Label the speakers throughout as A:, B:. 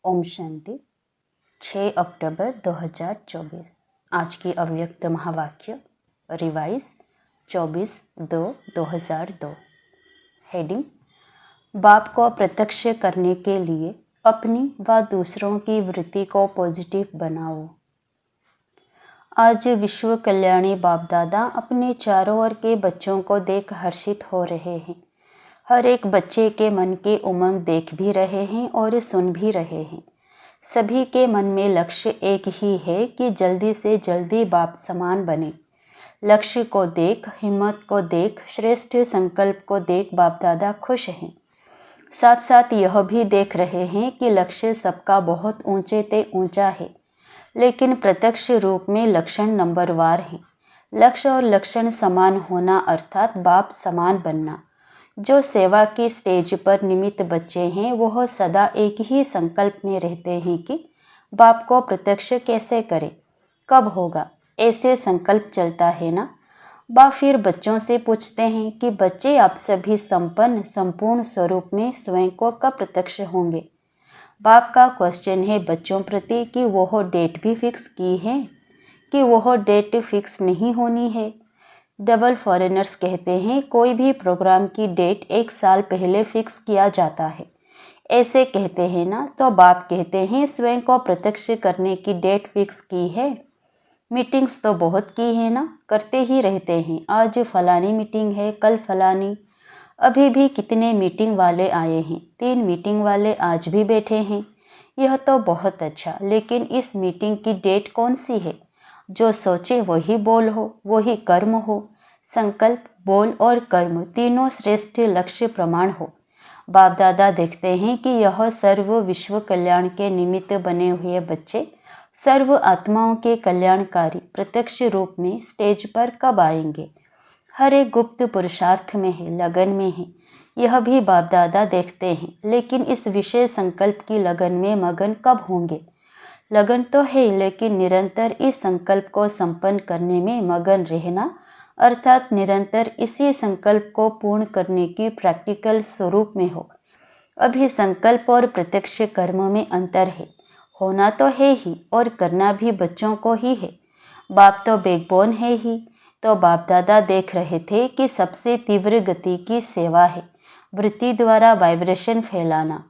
A: ओम शांति। 6 अक्टूबर 2024। आज की अव्यक्त महावाक्य रिवाइज 24/2/2002। हेडिंग: बाप को प्रत्यक्ष करने के लिए अपनी व दूसरों की वृत्ति को पॉजिटिव बनाओ। आज विश्व कल्याणी बाप दादा अपने चारों ओर के बच्चों को देख हर्षित हो रहे हैं। हर एक बच्चे के मन के उमंग देख भी रहे हैं और सुन भी रहे हैं। सभी के मन में लक्ष्य एक ही है कि जल्दी से जल्दी बाप समान बने। लक्ष्य को देख, हिम्मत को देख, श्रेष्ठ संकल्प को देख बाप दादा खुश हैं। साथ साथ यह भी देख रहे हैं कि लक्ष्य सबका बहुत ऊंचे ते ऊंचा है, लेकिन प्रत्यक्ष रूप में लक्षण नंबरवार हैं। लक्ष्य और लक्षण समान होना अर्थात बाप समान बनना। जो सेवा की स्टेज पर निमित्त बच्चे हैं वह सदा एक ही संकल्प में रहते हैं कि बाप को प्रत्यक्ष कैसे करें, कब होगा, ऐसे संकल्प चलता है ना। बाप फिर बच्चों से पूछते हैं कि बच्चे आप सभी संपन्न संपूर्ण स्वरूप में स्वयं को कब प्रत्यक्ष होंगे। बाप का क्वेश्चन है बच्चों प्रति कि वह डेट भी फिक्स की है कि वह डेट फिक्स नहीं होनी है। डबल फॉरेनर्स कहते हैं कोई भी प्रोग्राम की डेट 1 साल पहले फिक्स किया जाता है, ऐसे कहते हैं ना। तो बाप कहते हैं स्वयं को प्रत्यक्ष करने की डेट फिक्स की है। मीटिंग्स तो बहुत की है ना, करते ही रहते हैं। आज फलानी मीटिंग है, कल फलानी। अभी भी कितने मीटिंग वाले आए हैं, 3 मीटिंग वाले आज भी बैठे हैं। यह तो बहुत अच्छा, लेकिन इस मीटिंग की डेट कौन सी है? जो सोचे वही बोल हो, वही कर्म हो। संकल्प, बोल और कर्म तीनों श्रेष्ठ लक्ष्य प्रमाण हो। बाप दादा देखते हैं कि यह सर्व विश्व कल्याण के निमित्त बने हुए बच्चे सर्व आत्माओं के कल्याणकारी प्रत्यक्ष रूप में स्टेज पर कब आएंगे। हर एक गुप्त पुरुषार्थ में है, लगन में है। यह भी बाप दादा देखते हैं, लेकिन इस विशेष संकल्प की लगन में मगन कब होंगे। लगन तो है, लेकिन निरंतर इस संकल्प को संपन्न करने में मगन रहना अर्थात निरंतर इसी संकल्प को पूर्ण करने की प्रैक्टिकल स्वरूप में हो। अभी संकल्प और प्रत्यक्ष कर्म में अंतर है। होना तो है ही और करना भी बच्चों को ही है। बाप तो बैकबोन है ही। तो बाप दादा देख रहे थे कि सबसे तीव्र गति की सेवा है वृत्ति द्वारा वाइब्रेशन फैलाना।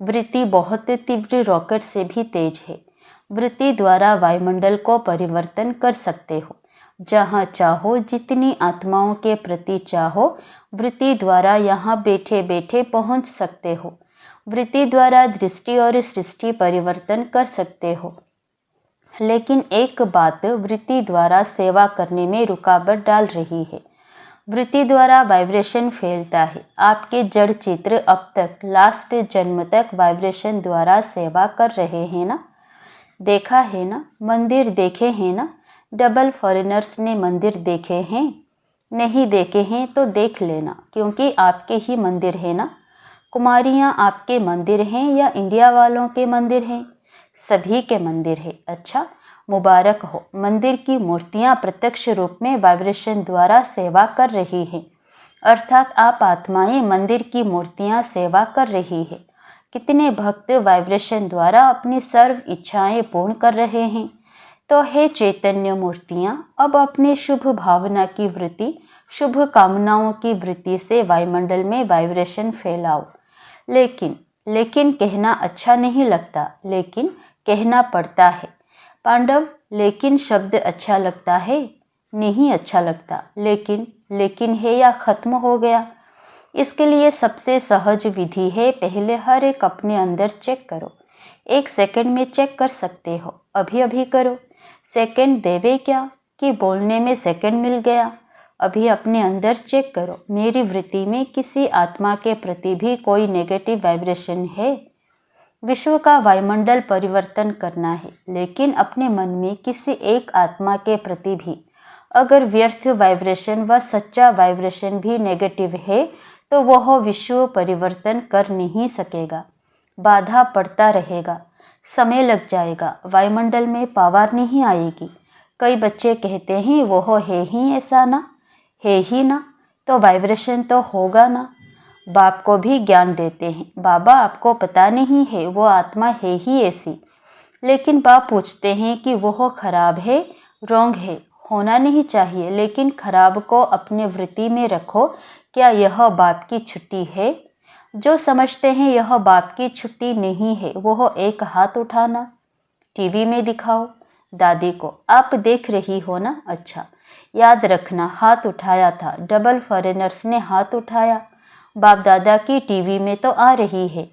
A: वृत्ति बहुत तीव्र रॉकेट से भी तेज है। वृत्ति द्वारा वायुमंडल को परिवर्तन कर सकते हो। जहाँ चाहो, जितनी आत्माओं के प्रति चाहो, वृत्ति द्वारा यहाँ बैठे बैठे पहुँच सकते हो। वृत्ति द्वारा दृष्टि और सृष्टि परिवर्तन कर सकते हो। लेकिन एक बात वृत्ति द्वारा सेवा करने में रुकावट डाल रही है। वृत्ति द्वारा वाइब्रेशन फैलता है। आपके जड़ चित्र अब तक लास्ट जन्म तक वाइब्रेशन द्वारा सेवा कर रहे हैं ना। देखा है ना, मंदिर देखे हैं ना। डबल फॉरेनर्स ने मंदिर देखे हैं? नहीं देखे हैं तो देख लेना, क्योंकि आपके ही मंदिर है ना। कुमारियाँ आपके मंदिर हैं या इंडिया वालों के मंदिर हैं? सभी के मंदिर है। अच्छा, मुबारक हो। मंदिर की मूर्तियाँ प्रत्यक्ष रूप में वाइब्रेशन द्वारा सेवा कर रही हैं, अर्थात आप आत्माएं मंदिर की मूर्तियाँ सेवा कर रही है। कितने भक्त वाइब्रेशन द्वारा अपनी सर्व इच्छाएं पूर्ण कर रहे हैं। तो हे चैतन्य मूर्तियाँ, अब अपने शुभ भावना की वृत्ति, शुभ कामनाओं की वृत्ति से वायुमंडल में वाइब्रेशन फैलाओ। लेकिन कहना अच्छा नहीं लगता, लेकिन कहना पड़ता है। पांडव, लेकिन शब्द अच्छा लगता है? नहीं अच्छा लगता। लेकिन है या खत्म हो गया। इसके लिए सबसे सहज विधि है, पहले हर एक अपने अंदर चेक करो। 1 सेकंड में चेक कर सकते हो, अभी अभी करो। सेकंड देवे क्या कि बोलने में सेकंड मिल गया। अभी अपने अंदर चेक करो, मेरी वृत्ति में किसी आत्मा के प्रति भी कोई नेगेटिव वाइब्रेशन है? विश्व का वायुमंडल परिवर्तन करना है, लेकिन अपने मन में किसी एक आत्मा के प्रति भी अगर व्यर्थ वाइब्रेशन व सच्चा वाइब्रेशन भी नेगेटिव है तो वह विश्व परिवर्तन कर नहीं सकेगा। बाधा पड़ता रहेगा, समय लग जाएगा, वायुमंडल में पावर नहीं आएगी। कई बच्चे कहते हैं वह है ही ऐसा ना, है ही ना, तो वाइब्रेशन तो होगा ना। बाप को भी ज्ञान देते हैं। बाबा आपको पता नहीं है वो आत्मा है ही ऐसी, लेकिन बाप पूछते हैं कि वह खराब है, रॉन्ग है, होना नहीं चाहिए, लेकिन खराब को अपने वृत्ति में रखो। क्या यह बाप की छुट्टी है? जो समझते हैं यह बाप की छुट्टी नहीं है, वह एक हाथ उठाना। टीवी में दिखाओ दादी को, आप देख रही हो ना? अच्छा, याद रखना हाथ उठाया था, डबल फॉरेनर्स ने हाथ उठाया। बाप दादा की टीवी में तो आ रही है।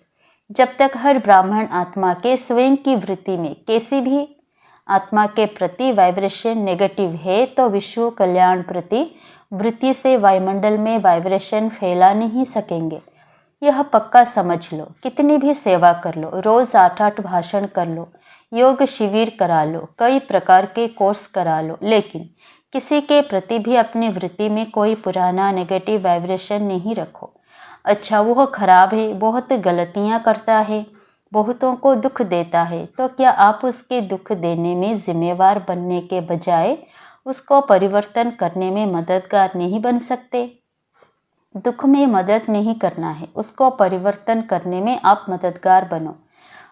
A: जब तक हर ब्राह्मण आत्मा के स्वयं की वृत्ति में किसी भी आत्मा के प्रति वाइब्रेशन नेगेटिव है, तो विश्व कल्याण प्रति वृत्ति से वायुमंडल में वाइब्रेशन फैला नहीं सकेंगे। यह पक्का समझ लो। कितनी भी सेवा कर लो, रोज 8-8 भाषण कर लो, योग शिविर करा लो, कई प्रकार के कोर्स करा लो, लेकिन किसी के प्रति भी अपनी वृत्ति में कोई पुराना नेगेटिव वाइब्रेशन नहीं रखो। अच्छा, वह खराब है, बहुत गलतियां करता है, बहुतों को दुख देता है, तो क्या आप उसके दुख देने में जिम्मेवार बनने के बजाय उसको परिवर्तन करने में मददगार नहीं बन सकते? दुख में मदद नहीं करना है, उसको परिवर्तन करने में आप मददगार बनो।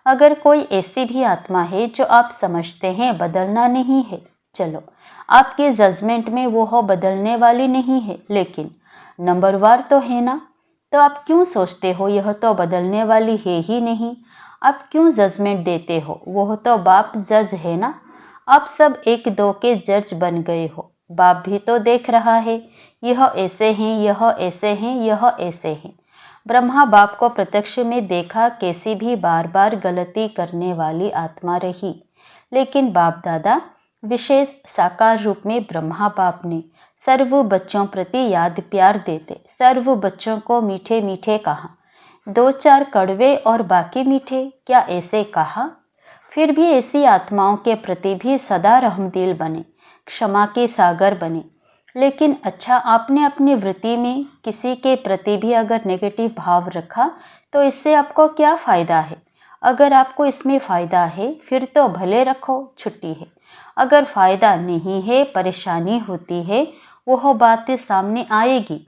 A: अगर कोई ऐसी भी आत्मा है जो आप समझते हैं बदलना नहीं है, चलो, आपके जजमेंट में वो बदलने वाली नहीं है, लेकिन नंबरवार तो है ना, तो आप क्यों सोचते हो यह तो बदलने वाली है ही नहीं? आप क्यों जजमेंट देते हो? वह तो बाप जज है ना। आप सब एक दो के जज बन गए हो। बाप भी तो देख रहा है, यह ऐसे हैं, यह ऐसे हैं, यह ऐसे हैं। ब्रह्मा बाप को प्रत्यक्ष में देखा, कैसी भी बार बार गलती करने वाली आत्मा रही, लेकिन बाप दादा विशेष साकार रूप में ब्रह्मा बाप ने सर्व बच्चों प्रति याद प्यार देते, सर्व बच्चों को मीठे मीठे कहा, 2-4 कड़वे और बाकी मीठे, क्या ऐसे कहा? फिर भी ऐसी आत्माओं के प्रति भी सदा रहमदिल बने, क्षमा के सागर बने। लेकिन अच्छा, आपने अपनी वृत्ति में किसी के प्रति भी अगर नेगेटिव भाव रखा, तो इससे आपको क्या फ़ायदा है? अगर आपको इसमें फ़ायदा है, फिर तो भले रखो, छुट्टी है। अगर फ़ायदा नहीं है, परेशानी होती है, वह बात सामने आएगी।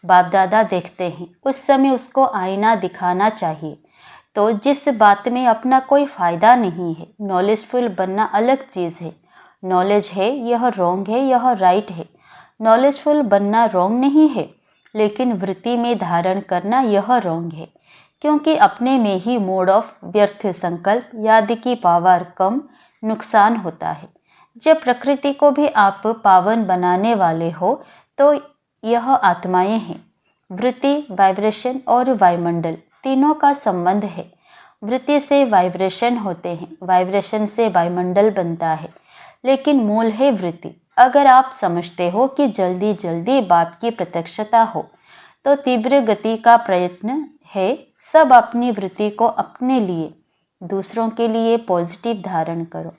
A: बाप दादा देखते हैं, उस समय उसको आईना दिखाना चाहिए। तो जिस बात में अपना कोई फ़ायदा नहीं है, नॉलेजफुल बनना अलग चीज़ है। नॉलेज है, यह रॉन्ग है, यह राइट है। नॉलेजफुल बनना रॉन्ग नहीं है, लेकिन वृत्ति में धारण करना यह रॉन्ग है, क्योंकि अपने में ही मोड ऑफ व्यर्थ संकल्प, याद की पावर कम, नुकसान होता है। जब प्रकृति को भी आप पावन बनाने वाले हो, तो यह आत्माएं हैं। वृत्ति, वाइब्रेशन और वायुमंडल तीनों का संबंध है। वृत्ति से वाइब्रेशन होते हैं, वाइब्रेशन से वायुमंडल बनता है, लेकिन मूल है वृत्ति। अगर आप समझते हो कि जल्दी जल्दी बाप की प्रत्यक्षता हो, तो तीव्र गति का प्रयत्न है। सब अपनी वृत्ति को अपने लिए, दूसरों के लिए पॉजिटिव धारण करो।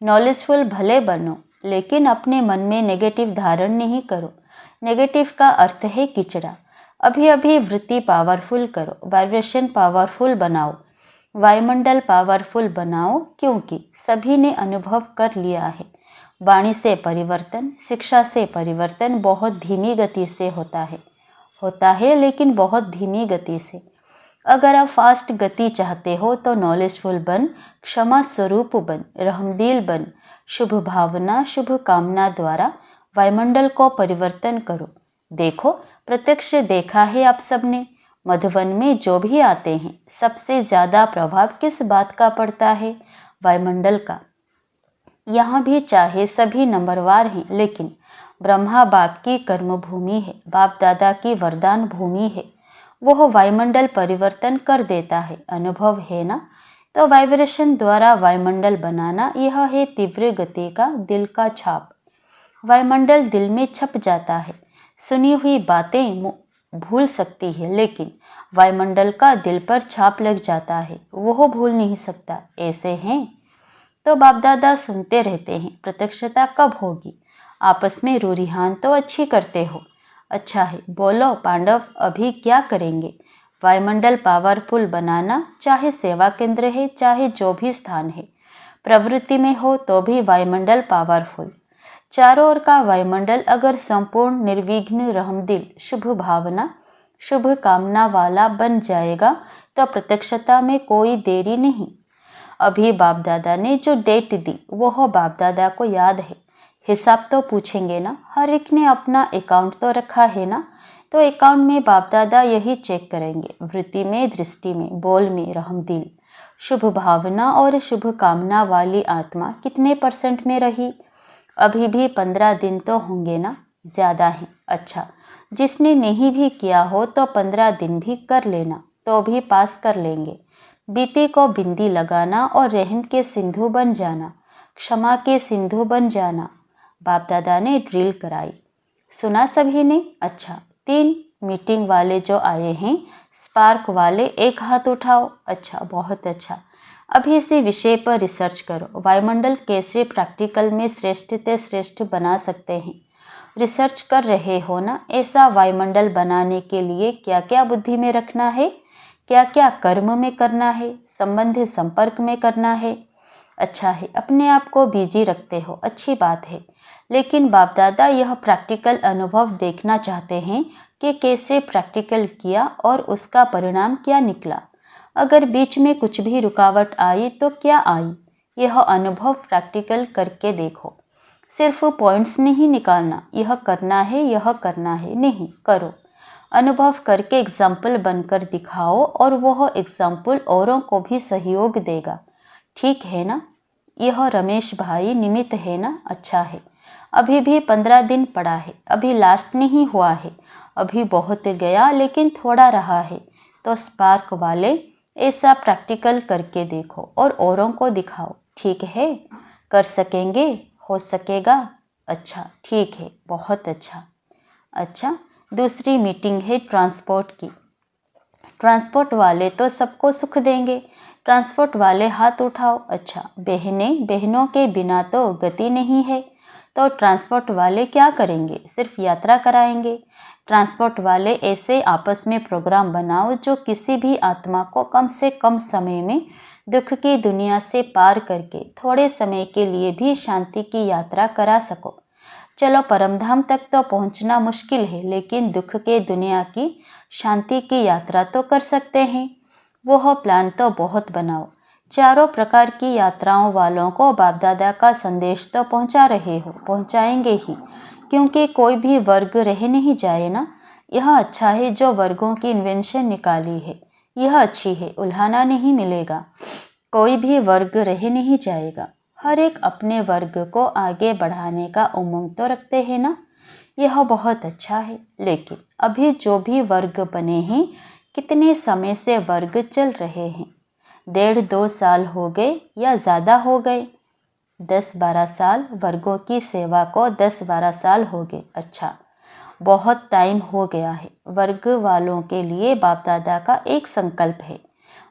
A: नॉलेजफुल भले बनो, लेकिन अपने मन में नेगेटिव धारण नहीं करो। नेगेटिव का अर्थ है किचड़ा। अभी अभी वृत्ति पावरफुल करो, वाइब्रेशन पावरफुल बनाओ, वायुमंडल पावरफुल बनाओ, क्योंकि सभी ने अनुभव कर लिया है। वाणी से परिवर्तन, शिक्षा से परिवर्तन बहुत धीमी गति से होता है, लेकिन बहुत धीमी गति से। अगर आप फास्ट गति चाहते हो, तो नॉलेजफुल बन, क्षमा स्वरूप बन, रहमदिल बन, शुभ भावना, शुभ कामना द्वारा वायुमंडल को परिवर्तन करो। देखो, प्रत्यक्ष देखा है आप सबने, मधुवन में जो भी आते हैं, सबसे ज़्यादा प्रभाव किस बात का पड़ता है? वायुमंडल का। यहाँ भी चाहे सभी नंबरवार हैं, लेकिन ब्रह्मा बाप की कर्मभूमि है, बाप दादा की वरदान भूमि है। वह वायुमंडल परिवर्तन कर देता है, अनुभव है ना? तो वाइब्रेशन द्वारा वायुमंडल बनाना, यह है तीव्र गति का दिल का छाप। वायुमंडल दिल में छप जाता है। सुनी हुई बातें भूल सकती है, लेकिन वायुमंडल का दिल पर छाप लग जाता है, वह भूल नहीं सकता। ऐसे हैं तो बाप दादा सुनते रहते हैं, प्रत्यक्षता कब होगी? आपस में रूरिहान तो अच्छी करते हो, अच्छा है, बोलो पांडव, अभी क्या करेंगे? वायुमंडल पावरफुल बनाना, चाहे सेवा केंद्र है, चाहे जो भी स्थान है, प्रवृत्ति में हो तो भी वायुमंडल पावरफुल। चारों ओर का वायुमंडल अगर संपूर्ण निर्विघ्न, रहमदिल, शुभ भावना, शुभ कामना वाला बन जाएगा तो प्रत्यक्षता में कोई देरी नहीं। अभी बाप दादा ने जो डेट दी वह बाप दादा को याद है। हिसाब तो पूछेंगे ना, हर एक ने अपना अकाउंट तो रखा है ना, तो अकाउंट में बाप दादा यही चेक करेंगे, वृत्ति में, दृष्टि में, बोल में, रहमदिल, शुभ भावना और शुभ कामना वाली आत्मा कितने % में रही। अभी भी 15 दिन तो होंगे ना, ज़्यादा है। अच्छा, जिसने नहीं भी किया हो तो 15 दिन भी कर लेना तो भी पास कर लेंगे। बीते को बिंदी लगाना और रहम के सिंधु बन जाना, क्षमा के सिंधु बन जाना। बाप दादा ने ड्रिल कराई, सुना सभी ने? अच्छा, 3 मीटिंग वाले जो आए हैं, स्पार्क वाले, एक हाथ उठाओ। अच्छा, बहुत अच्छा। अभी इसी विषय पर रिसर्च करो, वायुमंडल कैसे प्रैक्टिकल में श्रेष्ठ से श्रेष्ठ बना सकते हैं। रिसर्च कर रहे हो ना, ऐसा वायुमंडल बनाने के लिए क्या क्या बुद्धि में रखना है, क्या क्या कर्म में करना है, संबंध संपर्क में करना है। अच्छा है, अपने आप को बिजी रखते हो, अच्छी बात है। लेकिन बाप दादा यह प्रैक्टिकल अनुभव देखना चाहते हैं कि कैसे प्रैक्टिकल किया और उसका परिणाम क्या निकला। अगर बीच में कुछ भी रुकावट आई तो क्या आई, यह अनुभव प्रैक्टिकल करके देखो। सिर्फ पॉइंट्स नहीं निकालना, यह करना है, यह करना है, नहीं, करो। अनुभव करके एग्जाम्पल बनकर दिखाओ और वह एग्जाम्पल औरों को भी सहयोग देगा। ठीक है ना? यह रमेश भाई निमित्त है ना? अच्छा है। अभी भी 15 दिन पड़ा है, अभी लास्ट नहीं हुआ है, अभी बहुत गया लेकिन थोड़ा रहा है। तो स्पार्क वाले ऐसा प्रैक्टिकल करके देखो और औरों को दिखाओ। ठीक है? कर सकेंगे? हो सकेगा? अच्छा, ठीक है, बहुत अच्छा। अच्छा, दूसरी मीटिंग है ट्रांसपोर्ट की। ट्रांसपोर्ट वाले तो सबको सुख देंगे, ट्रांसपोर्ट वाले हाथ उठाओ। अच्छा, बहनों के बिना तो गति नहीं है, तो ट्रांसपोर्ट वाले क्या करेंगे? सिर्फ यात्रा कराएंगे। ट्रांसपोर्ट वाले ऐसे आपस में प्रोग्राम बनाओ जो किसी भी आत्मा को कम से कम समय में दुख की दुनिया से पार करके थोड़े समय के लिए भी शांति की यात्रा करा सको। चलो, परमधाम तक तो पहुंचना मुश्किल है, लेकिन दुख के दुनिया की शांति की यात्रा तो कर सकते हैं। वह प्लान तो बहुत बनाओ। चारों प्रकार की यात्राओं वालों को बाप दादा का संदेश तो पहुंचा रहे हो, पहुंचाएंगे ही, क्योंकि कोई भी वर्ग रह नहीं जाए ना। यह अच्छा है जो वर्गों की इन्वेंशन निकाली है, यह अच्छी है, उल्हाना नहीं मिलेगा, कोई भी वर्ग रह नहीं जाएगा। हर एक अपने वर्ग को आगे बढ़ाने का उमंग तो रखते हैं ना, यह बहुत अच्छा है। लेकिन अभी जो भी वर्ग बने हैं, कितने समय से वर्ग चल रहे हैं? 1.5-2 साल हो गए या ज़्यादा हो गए? 10-12 साल। वर्गों की सेवा को 10-12 साल हो गए। अच्छा, बहुत टाइम हो गया है। वर्ग वालों के लिए बाप दादा का एक संकल्प है।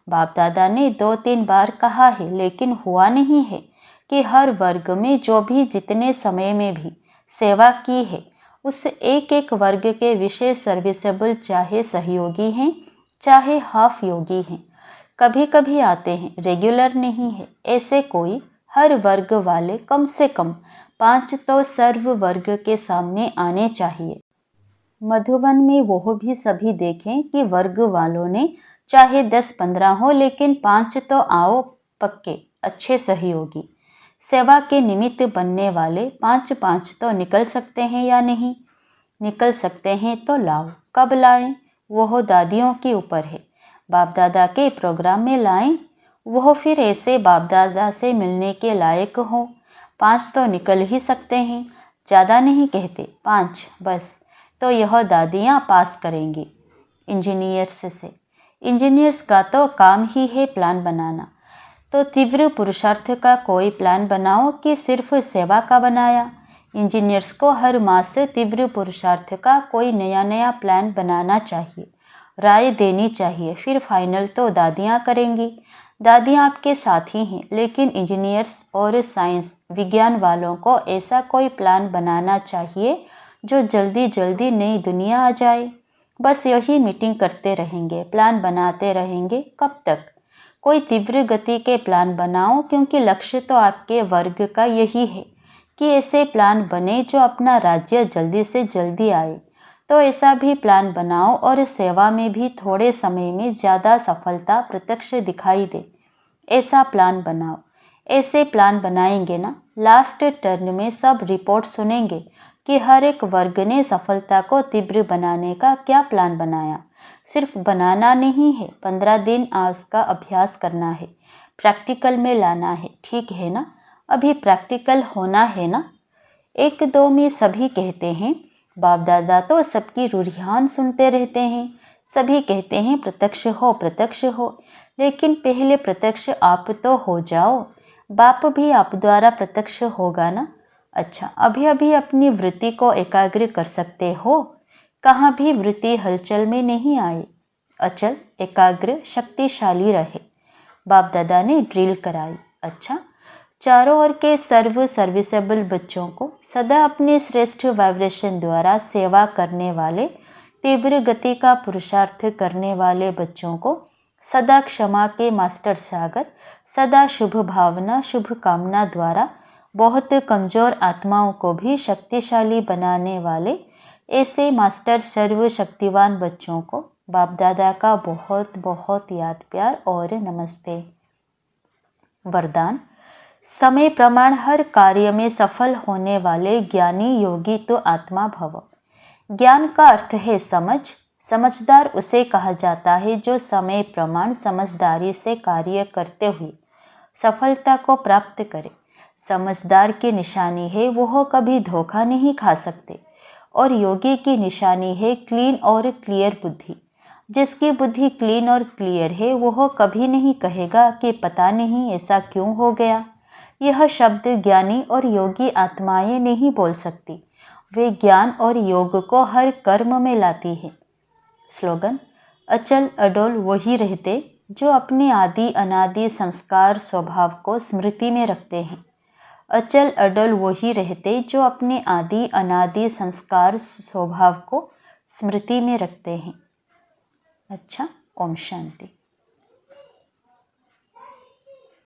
A: बाप दादा ने 2-3 बार कहा है, लेकिन हुआ नहीं है कि हर वर्ग में जो भी जितने समय में भी सेवा की है, उस एक एक वर्ग के विशेष सर्विसेबल, चाहे सहयोगी हैं चाहे हाफ योगी हैं, कभी कभी आते हैं, रेगुलर नहीं है। ऐसे कोई हर वर्ग वाले कम से कम 5 तो सर्व वर्ग के सामने आने चाहिए। मधुबन में वो भी सभी देखें कि वर्ग वालों ने चाहे 10-15 हो, लेकिन 5 तो आओ, पक्के अच्छे सहयोगी। सेवा के निमित्त बनने वाले 5-5 तो निकल सकते हैं या नहीं? निकल सकते हैं तो लाओ। कब लाएं? वह दादियों के ऊपर है। बाप दादा के प्रोग्राम में लाएं, वह फिर ऐसे बाप दादा से मिलने के लायक हो। 5 तो निकल ही सकते हैं, ज़्यादा नहीं कहते, 5 बस। तो यह दादियाँ पास करेंगी इंजीनियर्स से। इंजीनियर्स का तो काम ही है प्लान बनाना। तो तीव्र पुरुषार्थ का कोई प्लान बनाओ कि सिर्फ सेवा का बनाया। इंजीनियर्स को हर मास से तीव्र पुरुषार्थ का कोई नया नया प्लान बनाना चाहिए, राय देनी चाहिए, फिर फाइनल तो दादियाँ करेंगी। दादियाँ आपके साथ ही हैं, लेकिन इंजीनियर्स और साइंस विज्ञान वालों को ऐसा कोई प्लान बनाना चाहिए जो जल्दी जल्दी नई दुनिया आ जाए। बस यही मीटिंग करते रहेंगे, प्लान बनाते रहेंगे, कब तक? कोई तीव्र गति के प्लान बनाओ, क्योंकि लक्ष्य तो आपके वर्ग का यही है कि ऐसे प्लान बने जो अपना राज्य जल्दी से जल्दी आए। तो ऐसा भी प्लान बनाओ और सेवा में भी थोड़े समय में ज़्यादा सफलता प्रत्यक्ष दिखाई दे, ऐसा प्लान बनाओ। ऐसे प्लान बनाएंगे ना, लास्ट टर्न में सब रिपोर्ट सुनेंगे कि हर एक वर्ग ने सफलता को तीव्र बनाने का क्या प्लान बनाया। सिर्फ बनाना नहीं है, 15 दिन आज का अभ्यास करना है, प्रैक्टिकल में लाना है, ठीक है ना? अभी प्रैक्टिकल होना है ना। 1-2 में सभी कहते हैं बाप दादा तो सबकी रुझान सुनते रहते हैं, सभी कहते हैं प्रत्यक्ष हो प्रत्यक्ष हो, लेकिन पहले प्रत्यक्ष आप तो हो जाओ, बाप भी आप द्वारा प्रत्यक्ष होगा ना। अच्छा, अभी अभी अपनी वृत्ति को एकाग्र कर सकते हो? कहाँ भी वृत्ति हलचल में नहीं आई, अचल एकाग्र शक्तिशाली रहे। बाप दादा ने ड्रिल कराई। अच्छा, चारों ओर के सर्विसेबल बच्चों को सदा अपने श्रेष्ठ वाइब्रेशन द्वारा सेवा करने वाले, तीव्र गति का पुरुषार्थ करने वाले बच्चों को सदा क्षमा के मास्टर सागर, सदा शुभ भावना शुभ कामना द्वारा बहुत कमज़ोर आत्माओं को भी शक्तिशाली बनाने वाले ऐसे मास्टर सर्वशक्तिवान बच्चों को बाप दादा का बहुत बहुत याद प्यार और नमस्ते। वरदान, समय प्रमाण हर कार्य में सफल होने वाले ज्ञानी योगी तो आत्मा भव। ज्ञान का अर्थ है समझ। समझदार उसे कहा जाता है जो समय प्रमाण समझदारी से कार्य करते हुए सफलता को प्राप्त करे। समझदार की निशानी है वह कभी धोखा नहीं खा सकते, और योगी की निशानी है क्लीन और क्लियर बुद्धि। जिसकी बुद्धि क्लीन और क्लियर है वह कभी नहीं कहेगा कि पता नहीं ऐसा क्यों हो गया। यह शब्द ज्ञानी और योगी आत्माएं नहीं बोल सकती, वे ज्ञान और योग को हर कर्म में लाती है। स्लोगन, अचल अडोल वही रहते जो अपने आदि अनादि संस्कार स्वभाव को स्मृति में रखते हैं। अचल अडोल वही रहते जो अपने आदि अनादि संस्कार स्वभाव को स्मृति में रखते हैं। अच्छा, ओम शांति।